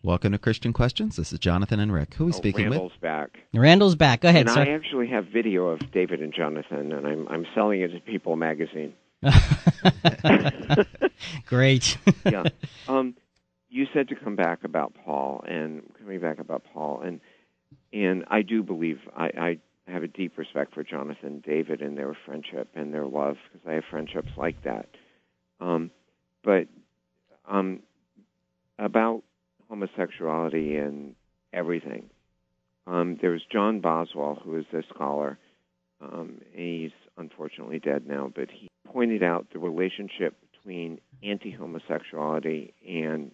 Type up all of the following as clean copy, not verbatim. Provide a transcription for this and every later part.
Welcome to Christian Questions. This is Jonathan and Rick. Who are we speaking Randall's with? back. Randall's back. Go ahead, and sir. I actually have video of David and Jonathan, and I'm selling it to People magazine. Great. Yeah. You said to come back about Paul, and coming back about Paul, and I do believe I have a deep respect for Jonathan and David and their friendship and their love, because I have friendships like that. But about homosexuality and everything, there's John Boswell, who is a scholar. He's unfortunately dead now, but he pointed out the relationship between anti-homosexuality and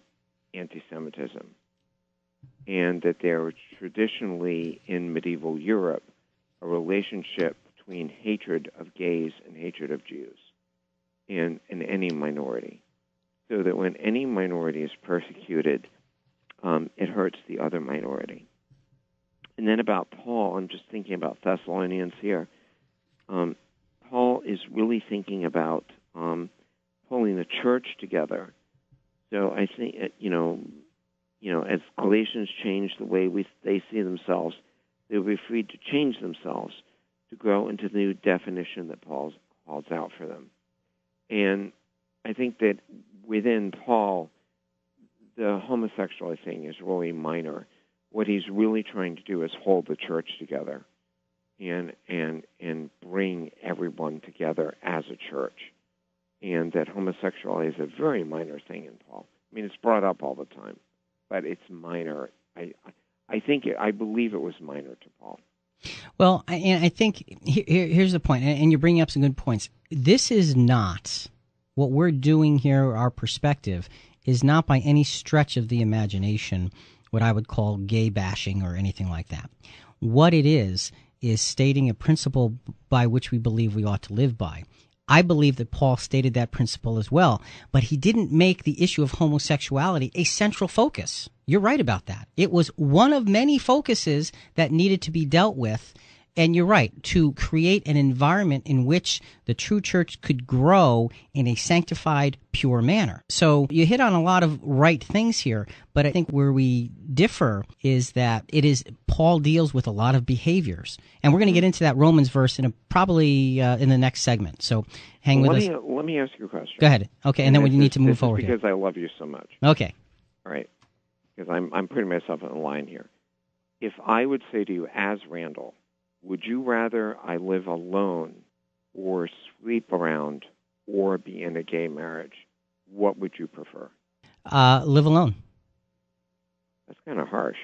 anti-Semitism, and that there was traditionally in medieval Europe a relationship between hatred of gays and hatred of Jews in any minority, so that when any minority is persecuted, it hurts the other minority. And then about Paul, I'm just thinking about Thessalonians here. Paul is really thinking about pulling the church together. So I think, as Galatians change the way they see themselves, they'll be free to change themselves to grow into the new definition that Paul calls out for them. And I think that within Paul, the homosexual thing is really minor. What he's really trying to do is hold the church together and bring everyone together as a church. And that homosexuality is a very minor thing in Paul. I mean, it's brought up all the time, but it's minor. I believe it was minor to Paul. Well, I think here's the point, and you're bringing up some good points. This is not what we're doing here. Our perspective is not by any stretch of the imagination what I would call gay bashing or anything like that. What it is stating a principle by which we believe we ought to live by. I believe that Paul stated that principle as well, but he didn't make the issue of homosexuality a central focus. You're right about that. It was one of many focuses that needed to be dealt with, and you're right, to create an environment in which the true church could grow in a sanctified, pure manner. So you hit on a lot of right things here, but I think where we differ is that Paul deals with a lot of behaviors. And we're going to get into that Romans verse probably in the next segment. So hang with us. Let me ask you a question. Go ahead. Okay, and then we need to move forward because I love you so much. Okay. All right. Because I'm putting myself on the line here. If I would say to you, as Randall, would you rather I live alone or sleep around or be in a gay marriage? What would you prefer? Live alone. That's kind of harsh.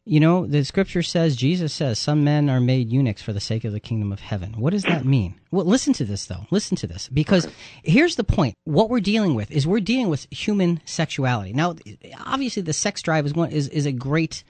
You know, the scripture says, Jesus says, some men are made eunuchs for the sake of the kingdom of heaven. What does that mean? Well, listen to this, though. Listen to this. Because here's the point. What we're dealing with is we're dealing with human sexuality. Now, obviously, the sex drive is a great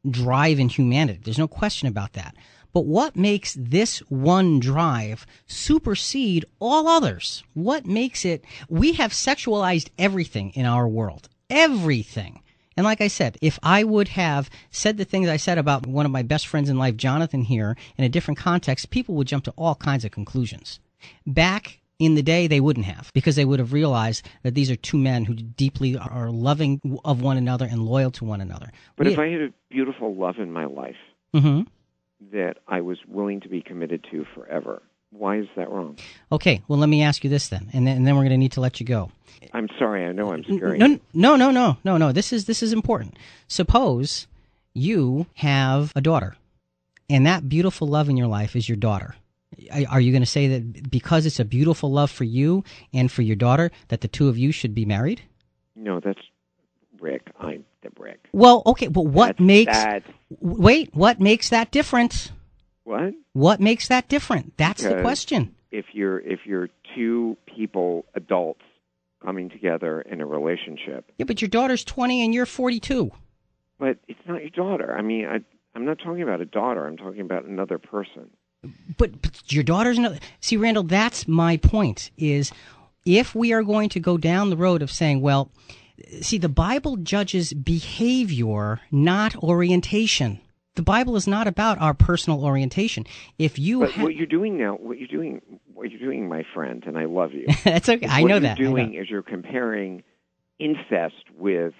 drive in humanity. There's no question about that. But what makes this one drive supersede all others? What makes it? We have sexualized everything in our world. Everything. And like I said, if I would have said the things I said about one of my best friends in life, Jonathan, here, in a different context, people would jump to all kinds of conclusions. Back in the day, they wouldn't have, because they would have realized that these are two men who deeply are loving of one another and loyal to one another. But if I had a beautiful love in my life, that I was willing to be committed to forever, why is that wrong? Okay, well, let me ask you this then, and then we're going to need to let you go. I'm sorry, I know I'm scaring No. This is important. Suppose you have a daughter, and that beautiful love in your life is your daughter. Are you going to say that because it's a beautiful love for you and for your daughter, that the two of you should be married? No, that's Rick. I'm the Rick. Well, okay, but what makes that. Wait, what makes that different? What? What makes that different? That's the question. If you're two people, adults, coming together in a relationship. Yeah, but your daughter's 20 and you're 42. But it's not your daughter. I mean, I'm not talking about a daughter. I'm talking about another person. But your daughter's another. See, Randall, that's my point, is if we are going to go down the road of saying, well, see, the Bible judges behavior, not orientation. The Bible is not about our personal orientation. If you what you're doing now, what you're doing, my friend, and I love you. That's okay. I know that. What you're doing is you're comparing incest with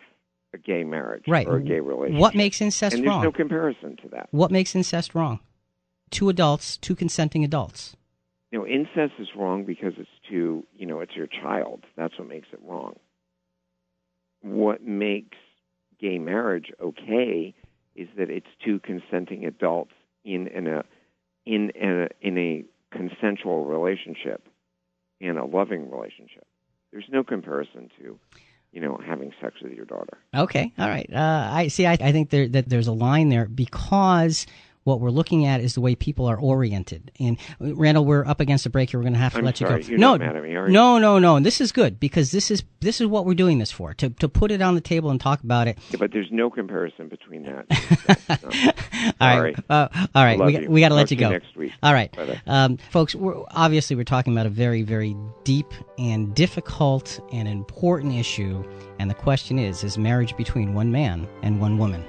a gay marriage Right. or a gay relationship. What makes incest and there's wrong? no comparison to that. What makes incest wrong? Two consenting adults. Incest is wrong because it's it's your child. That's what makes it wrong. What makes gay marriage okay is that it's two consenting adults in a consensual relationship, in a loving relationship. There's no comparison to, having sex with your daughter. Okay, all right. I think that there's a line there because what we're looking at is the way people are oriented. And Randall, we're up against a break here. We're going to have to let you go. You're not mad at me, are you? No. And this is good because this is what we're doing this for, to put it on the table and talk about it. Yeah, but there's no comparison between that. No. All right. All right. We got to let you go. Next week. All right. Folks, we're talking about a very, very deep and difficult and important issue. And the question is marriage between one man and one woman?